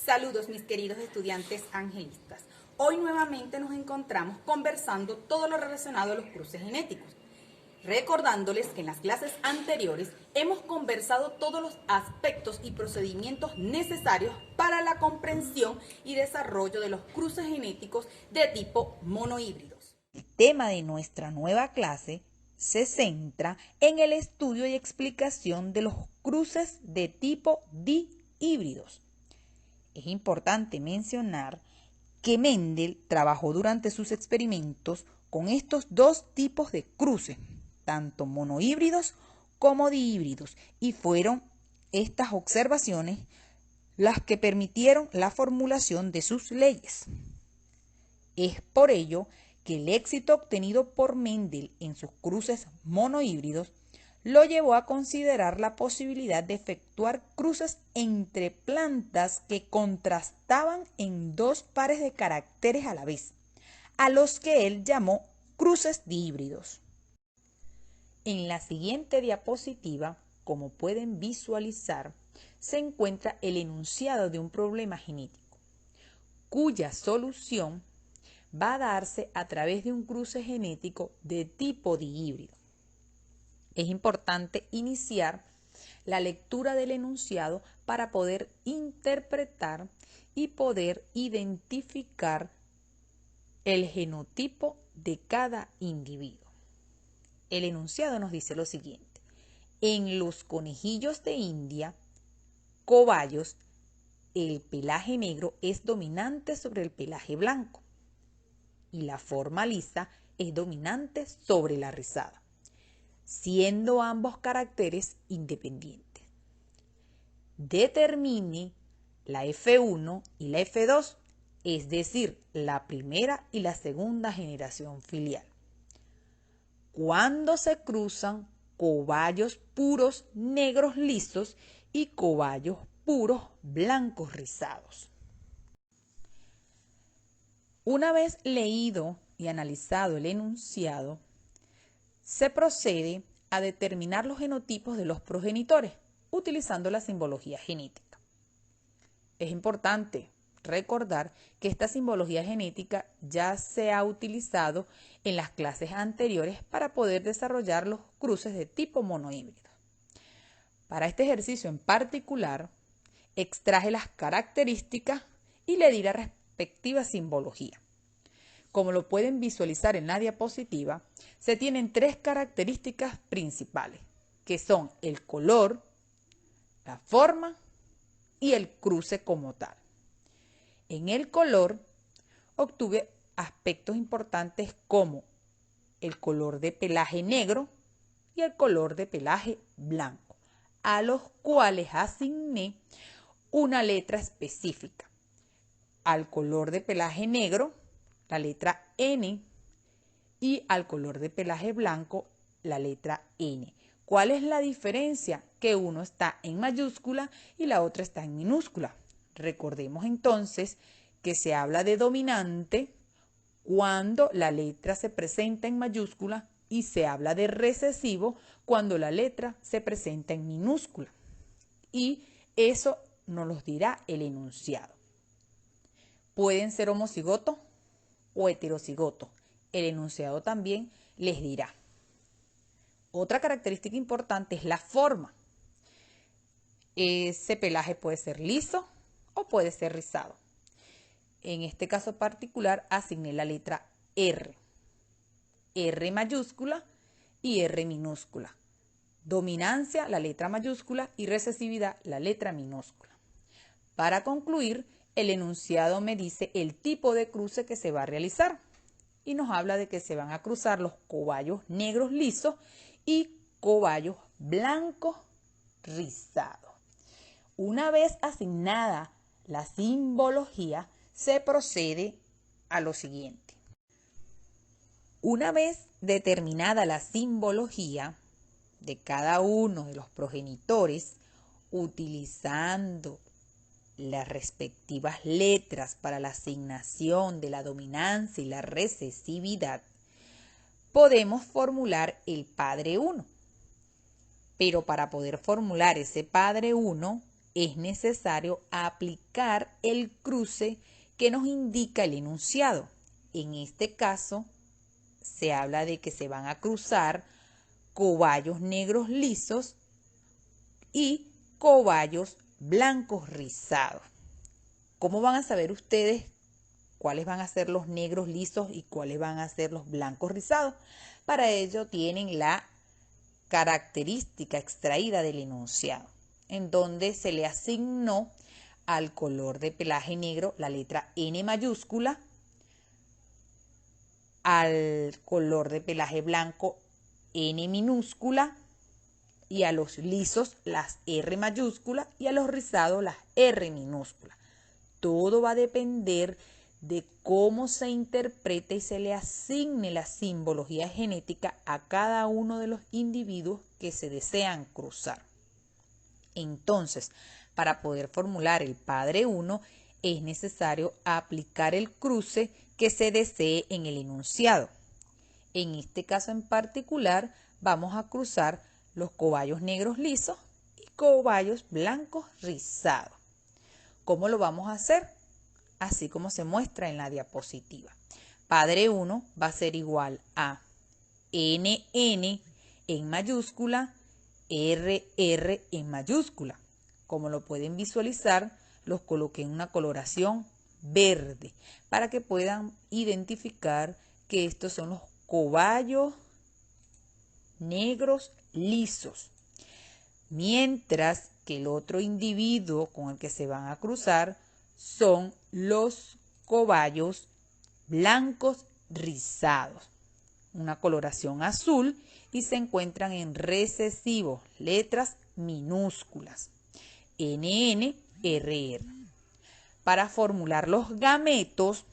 Saludos mis queridos estudiantes angelistas. Hoy nuevamente nos encontramos conversando todo lo relacionado a los cruces genéticos. Recordándoles que en las clases anteriores hemos conversado todos los aspectos y procedimientos necesarios para la comprensión y desarrollo de los cruces genéticos de tipo monohíbridos. El tema de nuestra nueva clase se centra en el estudio y explicación de los cruces de tipo dihíbridos. Es importante mencionar que Mendel trabajó durante sus experimentos con estos dos tipos de cruces, tanto monohíbridos como dihíbridos, y fueron estas observaciones las que permitieron la formulación de sus leyes. Es por ello que el éxito obtenido por Mendel en sus cruces monohíbridos lo llevó a considerar la posibilidad de efectuar cruces entre plantas que contrastaban en dos pares de caracteres a la vez, a los que él llamó cruces dihíbridos. En la siguiente diapositiva, como pueden visualizar, se encuentra el enunciado de un problema genético, cuya solución va a darse a través de un cruce genético de tipo dihíbrido. Es importante iniciar la lectura del enunciado para poder interpretar y poder identificar el genotipo de cada individuo. El enunciado nos dice lo siguiente: en los conejillos de India, cobayos, el pelaje negro es dominante sobre el pelaje blanco y la forma lisa es dominante sobre la rizada, siendo ambos caracteres independientes. Determine la F1 y la F2, es decir, la primera y la segunda generación filial, cuando se cruzan cobayos puros negros lisos y cobayos puros blancos rizados. Una vez leído y analizado el enunciado, se procede a determinar los genotipos de los progenitores utilizando la simbología genética. Es importante recordar que esta simbología genética ya se ha utilizado en las clases anteriores para poder desarrollar los cruces de tipo monohíbrido. Para este ejercicio en particular, extraje las características y le di la respectiva simbología. Como lo pueden visualizar en la diapositiva, se tienen tres características principales, que son el color, la forma y el cruce como tal. En el color obtuve aspectos importantes como el color de pelaje negro y el color de pelaje blanco, a los cuales asigné una letra específica. Al color de pelaje negro, la letra N, y al color de pelaje blanco, la letra N. ¿Cuál es la diferencia? Que uno está en mayúscula y la otra está en minúscula. Recordemos entonces que se habla de dominante cuando la letra se presenta en mayúscula y se habla de recesivo cuando la letra se presenta en minúscula. Y eso nos lo dirá el enunciado. Pueden ser homocigotos o heterocigotos. El enunciado también les dirá. Otra característica importante es la forma. Ese pelaje puede ser liso o puede ser rizado. En este caso particular asigné la letra R. R mayúscula y R minúscula. Dominancia, la letra mayúscula, y recesividad, la letra minúscula. Para concluir, el enunciado me dice el tipo de cruce que se va a realizar y nos habla de que se van a cruzar los cobayos negros lisos y cobayos blancos rizados. Una vez asignada la simbología, se procede a lo siguiente. Una vez determinada la simbología de cada uno de los progenitores, utilizando las respectivas letras para la asignación de la dominancia y la recesividad, podemos formular el padre 1. Pero para poder formular ese padre 1, es necesario aplicar el cruce que nos indica el enunciado. En este caso, se habla de que se van a cruzar cobayos negros lisos y cobayos blancos rizados. ¿Cómo van a saber ustedes cuáles van a ser los negros lisos y cuáles van a ser los blancos rizados? Para ello tienen la característica extraída del enunciado, en donde se le asignó al color de pelaje negro la letra N mayúscula, al color de pelaje blanco N minúscula, y a los lisos las R mayúsculas y a los rizados las R minúsculas. Todo va a depender de cómo se interprete y se le asigne la simbología genética a cada uno de los individuos que se desean cruzar. Entonces, para poder formular el padre 1, es necesario aplicar el cruce que se desee en el enunciado. En este caso en particular, vamos a cruzar los cobayos negros lisos y cobayos blancos rizados. ¿Cómo lo vamos a hacer? Así como se muestra en la diapositiva. Padre 1 va a ser igual a NN en mayúscula, RR en mayúscula. Como lo pueden visualizar, los coloqué en una coloración verde para que puedan identificar que estos son los cobayos negros lisos, mientras que el otro individuo con el que se van a cruzar son los cobayos blancos rizados, una coloración azul, y se encuentran en recesivo, letras minúsculas, NN, RR. Para formular los gametos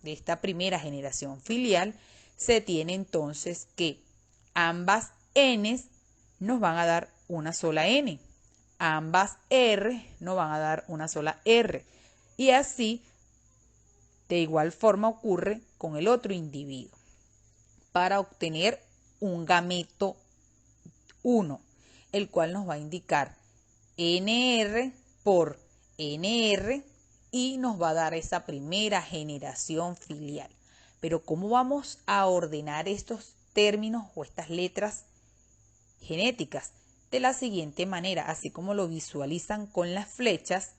de esta primera generación filial, se tiene entonces que ambas N's nos van a dar una sola N, ambas R nos van a dar una sola R, y así de igual forma ocurre con el otro individuo. Para obtener un gameto 1, el cual nos va a indicar NR por NR y nos va a dar esa primera generación filial. Pero ¿cómo vamos a ordenar estos términos o estas letras genéticas? De la siguiente manera, así como lo visualizan con las flechas,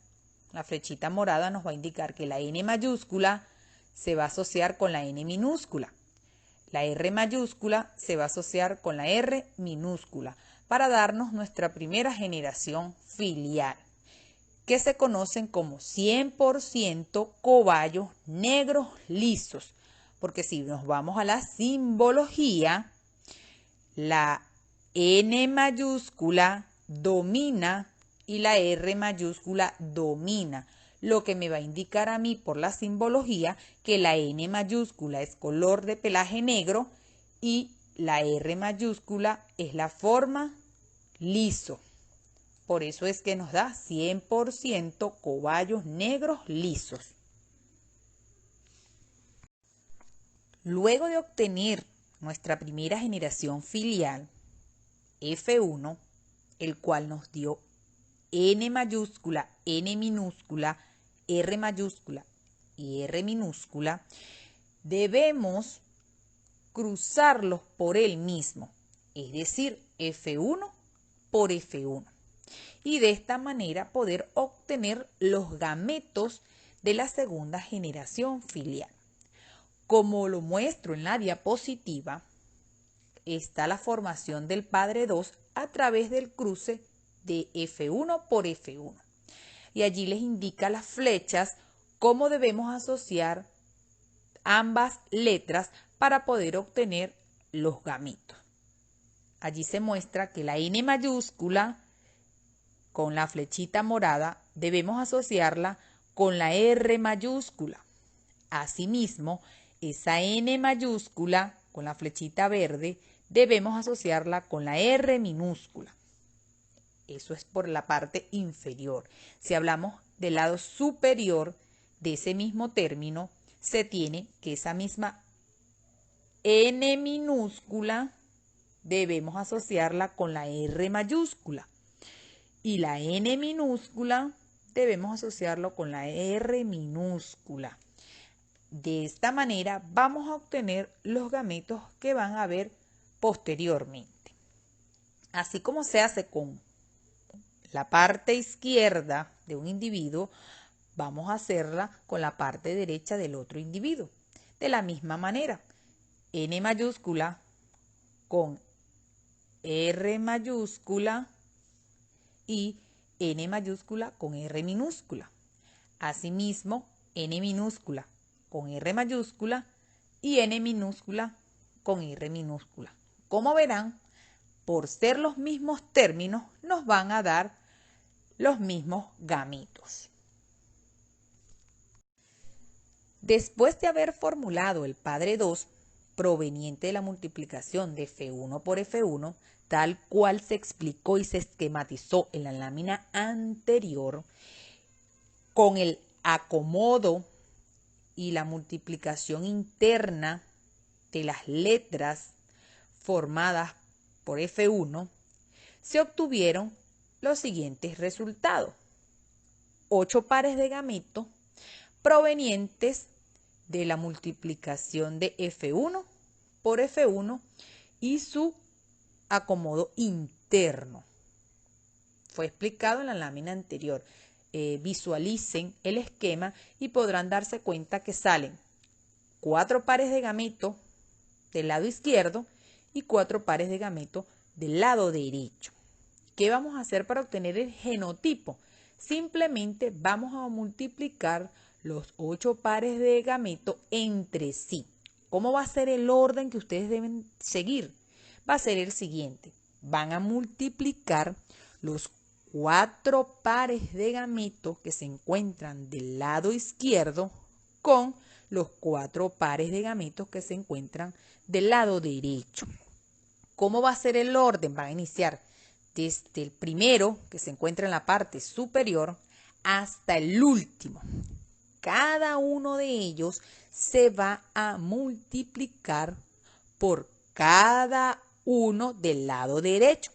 la flechita morada nos va a indicar que la N mayúscula se va a asociar con la N minúscula. La R mayúscula se va a asociar con la R minúscula para darnos nuestra primera generación filial, que se conocen como 100% cobayos negros lisos, porque si nos vamos a la simbología, la N mayúscula domina y la R mayúscula domina, lo que me va a indicar a mí por la simbología que la N mayúscula es color de pelaje negro y la R mayúscula es la forma liso. Por eso es que nos da 100% cobayos negros lisos. Luego de obtener nuestra primera generación filial, F1, el cual nos dio N mayúscula, N minúscula, R mayúscula y R minúscula, debemos cruzarlos por el mismo, es decir, F1 por F1. Y de esta manera poder obtener los gametos de la segunda generación filial. Como lo muestro en la diapositiva, está la formación del padre 2 a través del cruce de F1 por F1. Y allí les indica las flechas cómo debemos asociar ambas letras para poder obtener los gametos. Allí se muestra que la N mayúscula con la flechita morada debemos asociarla con la R mayúscula. Asimismo, esa N mayúscula con la flechita verde debemos asociarla con la R minúscula. Eso es por la parte inferior. Si hablamos del lado superior de ese mismo término, se tiene que esa misma N minúscula debemos asociarla con la R mayúscula. y la N minúscula debemos asociarlo con la R minúscula. De esta manera vamos a obtener los gametos que van a ver posteriormente. Así como se hace con la parte izquierda de un individuo, vamos a hacerla con la parte derecha del otro individuo. De la misma manera, N mayúscula con R mayúscula y N mayúscula con R minúscula. Asimismo, N minúscula con R mayúscula y N minúscula con R minúscula. Como verán, por ser los mismos términos, nos van a dar los mismos gametos. Después de haber formulado el padre 2, proveniente de la multiplicación de F1 por F1, tal cual se explicó y se esquematizó en la lámina anterior, con el acomodo y la multiplicación interna de las letras formadas por F1, se obtuvieron los siguientes resultados. 8 pares de gametos provenientes de la multiplicación de F1 por F1 y su acomodo interno. Fue explicado en la lámina anterior. Visualicen el esquema y podrán darse cuenta que salen 4 pares de gametos del lado izquierdo y 4 pares de gametos del lado derecho. ¿Qué vamos a hacer para obtener el genotipo? Simplemente vamos a multiplicar los 8 pares de gametos entre sí. ¿Cómo va a ser el orden que ustedes deben seguir? Va a ser el siguiente. Van a multiplicar los 4 pares de gametos que se encuentran del lado izquierdo con los 4 pares de gametos que se encuentran del lado derecho. ¿Cómo va a ser el orden? Van a iniciar desde el primero, que se encuentra en la parte superior, hasta el último. Cada uno de ellos se va a multiplicar por cada uno del lado derecho.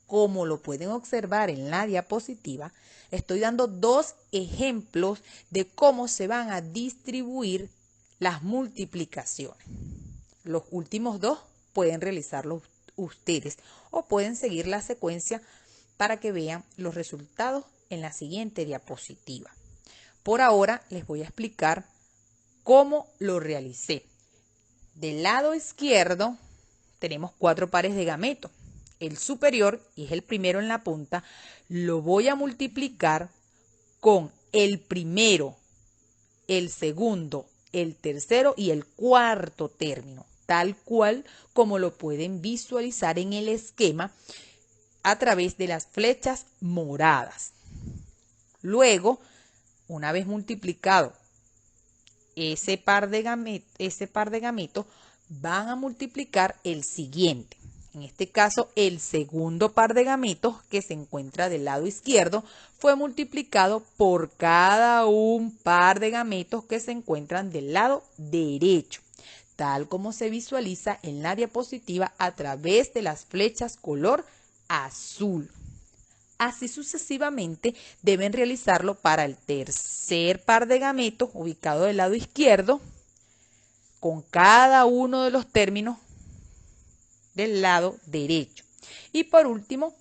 Como lo pueden observar en la diapositiva, estoy dando 2 ejemplos de cómo se van a distribuir las multiplicaciones. Los últimos 2 pueden realizarlos ustedes o pueden seguir la secuencia para que vean los resultados en la siguiente diapositiva. Por ahora les voy a explicar cómo lo realicé. Del lado izquierdo tenemos 4 pares de gametos. El superior, y es el primero en la punta, lo voy a multiplicar con el primero, el segundo, el tercero y el cuarto término, tal cual como lo pueden visualizar en el esquema a través de las flechas moradas. Luego, una vez multiplicado ese par de gametos, van a multiplicar el siguiente. En este caso, el segundo par de gametos que se encuentra del lado izquierdo fue multiplicado por cada un par de gametos que se encuentran del lado derecho, tal como se visualiza en la diapositiva a través de las flechas color azul. Así sucesivamente deben realizarlo para el tercer par de gametos ubicado del lado izquierdo, con cada uno de los términos del lado derecho. Y por último,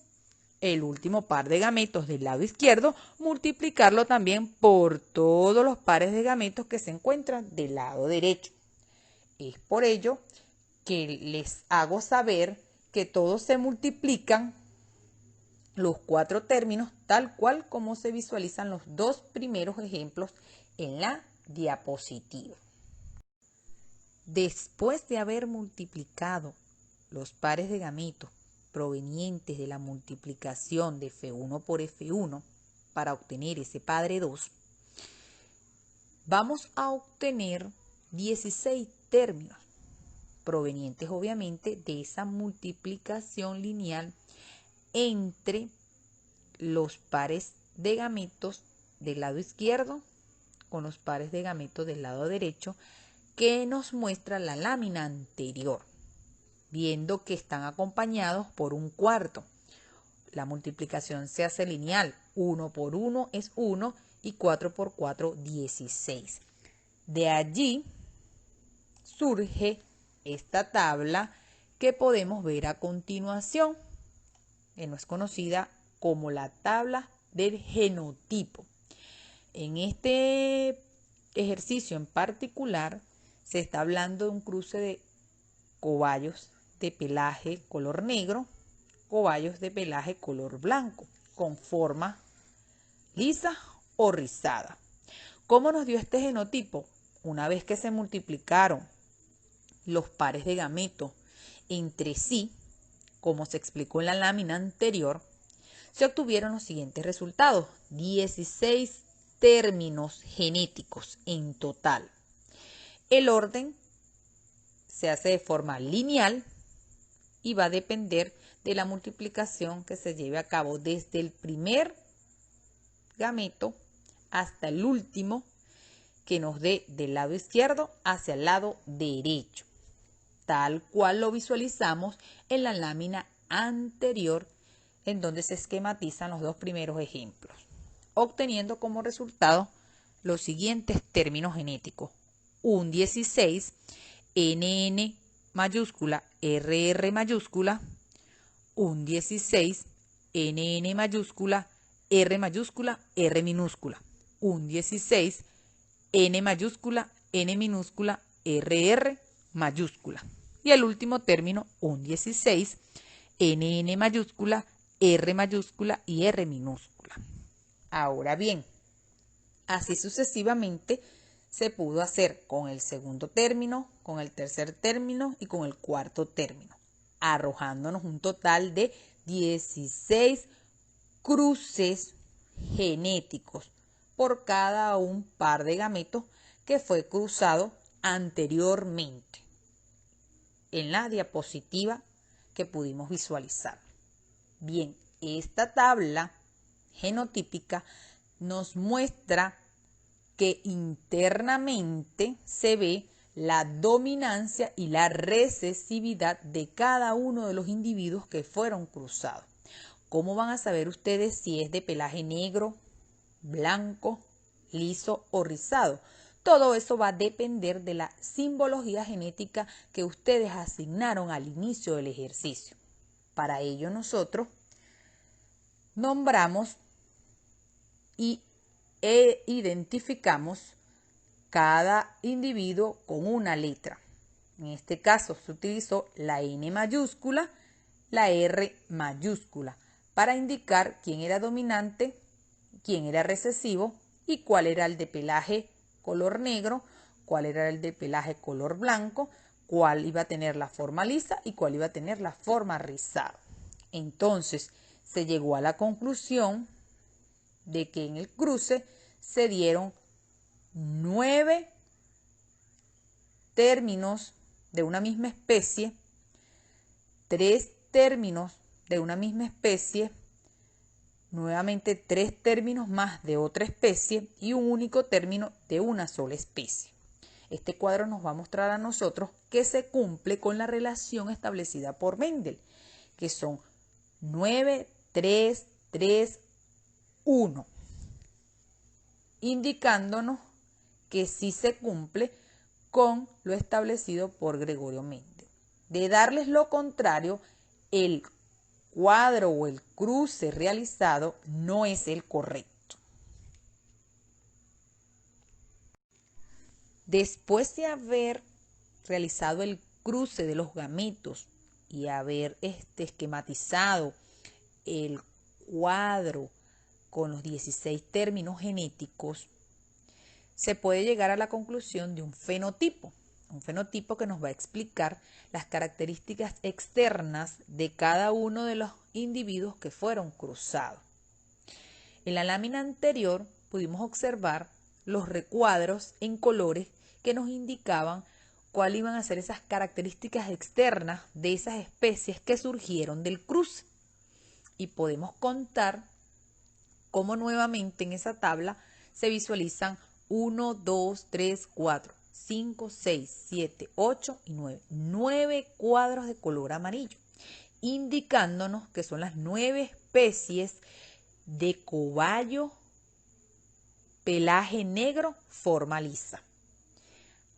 el último par de gametos del lado izquierdo, multiplicarlo también por todos los pares de gametos que se encuentran del lado derecho. Es por ello que les hago saber que todos se multiplican los 4 términos tal cual como se visualizan los 2 primeros ejemplos en la diapositiva. Después de haber multiplicado los pares de gametos provenientes de la multiplicación de F1 por F1 para obtener ese padre 2, vamos a obtener 16 términos provenientes obviamente de esa multiplicación lineal entre los pares de gametos del lado izquierdo con los pares de gametos del lado derecho que nos muestra la lámina anterior, viendo que están acompañados por un cuarto. la multiplicación se hace lineal. 1 por 1 es 1 y 4 por 4, 16. De allí surge esta tabla que podemos ver a continuación, que no es conocida como la tabla del genotipo. En este ejercicio en particular se está hablando de un cruce de cobayos de pelaje color negro, cobayos de pelaje color blanco, con forma lisa o rizada. ¿Cómo nos dio este genotipo? Una vez que se multiplicaron los pares de gametos entre sí, como se explicó en la lámina anterior, se obtuvieron los siguientes resultados: 16 términos genéticos en total. El orden se hace de forma lineal y va a depender de la multiplicación que se lleve a cabo desde el primer gameto hasta el último, que nos dé del lado izquierdo hacia el lado derecho, tal cual lo visualizamos en la lámina anterior, en donde se esquematizan los dos primeros ejemplos, obteniendo como resultado los siguientes términos genéticos: un 16, NN mayúscula, RR mayúscula, un 16, NN mayúscula, R mayúscula, R minúscula, un 16, N mayúscula, N minúscula, RR mayúscula. Y el último término, un 16, NN mayúscula, R mayúscula y R minúscula. Ahora bien, así sucesivamente se pudo hacer con el segundo término, con el tercer término y con el cuarto término, arrojándonos un total de 16 cruces genéticos por cada un par de gametos que fue cruzado anteriormente en la diapositiva que pudimos visualizar. Bien, esta tabla genotípica nos muestra que internamente se ve la dominancia y la recesividad de cada uno de los individuos que fueron cruzados. ¿Cómo van a saber ustedes si es de pelaje negro, blanco, liso o rizado? Todo eso va a depender de la simbología genética que ustedes asignaron al inicio del ejercicio. Para ello nosotros nombramos e identificamos cada individuo con una letra. En este caso se utilizó la N mayúscula, la R mayúscula, para indicar quién era dominante, quién era recesivo y cuál era el de pelaje color negro, cuál era el de pelaje color blanco, cuál iba a tener la forma lisa y cuál iba a tener la forma rizada. Entonces se llegó a la conclusión de que en el cruce se dieron 9 términos de una misma especie, 3 términos de una misma especie, nuevamente 3 términos más de otra especie y un único término de una sola especie. Este cuadro nos va a mostrar a nosotros que se cumple con la relación establecida por Mendel, que son 9, 3, 3, 1, indicándonos que sí se cumple con lo establecido por Gregorio Mendel. De darles lo contrario, el cuadro o el cruce realizado no es el correcto. Después de haber realizado el cruce de los gametos y haber esquematizado el cuadro con los 16 términos genéticos, se puede llegar a la conclusión de un fenotipo que nos va a explicar las características externas de cada uno de los individuos que fueron cruzados. En la lámina anterior pudimos observar los recuadros en colores que nos indicaban cuáles iban a ser esas características externas de esas especies que surgieron del cruce. Y podemos contar cómo nuevamente en esa tabla se visualizan 1, 2, 3, 4, 5, 6, 7, 8 y 9. 9 cuadros de color amarillo, indicándonos que son las 9 especies de cobayo pelaje negro forma lisa.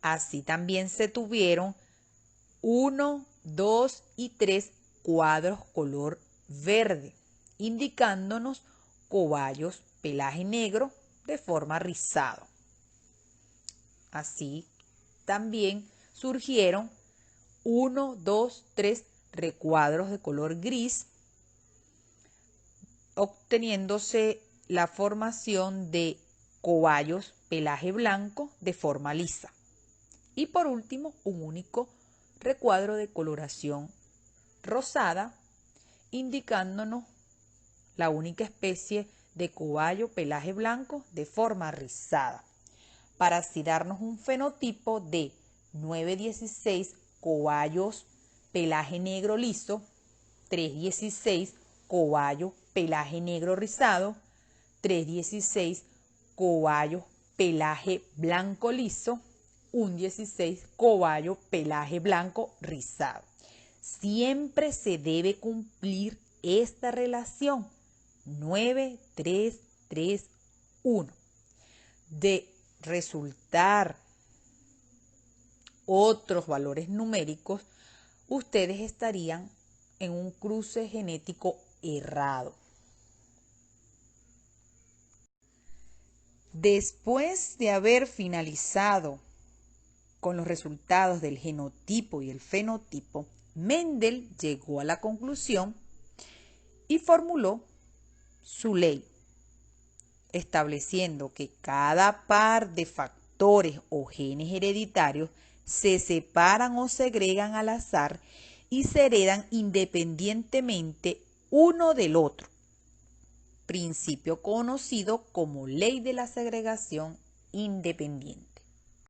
Así también se tuvieron 1, 2 y 3 cuadros color verde, indicándonos cobayos pelaje negro de forma rizado. Así también surgieron 1, 2, 3 recuadros de color gris, obteniéndose la formación de cobayos pelaje blanco de forma lisa. Y por último, un único recuadro de coloración rosada, indicándonos la única especie de cobayo pelaje blanco de forma rizada, para así darnos un fenotipo de 916 cobayos pelaje negro liso, 316 cobayos pelaje negro rizado, 316 cobayos pelaje blanco liso, un 16 cobayo pelaje blanco rizado. Siempre se debe cumplir esta relación 9, 3, 3, 1. De resultar otros valores numéricos, ustedes estarían en un cruce genético errado. Después de haber finalizado con los resultados del genotipo y el fenotipo, Mendel llegó a la conclusión y formuló su ley, estableciendo que cada par de factores o genes hereditarios se separan o segregan al azar y se heredan independientemente uno del otro, principio conocido como ley de la segregación independiente.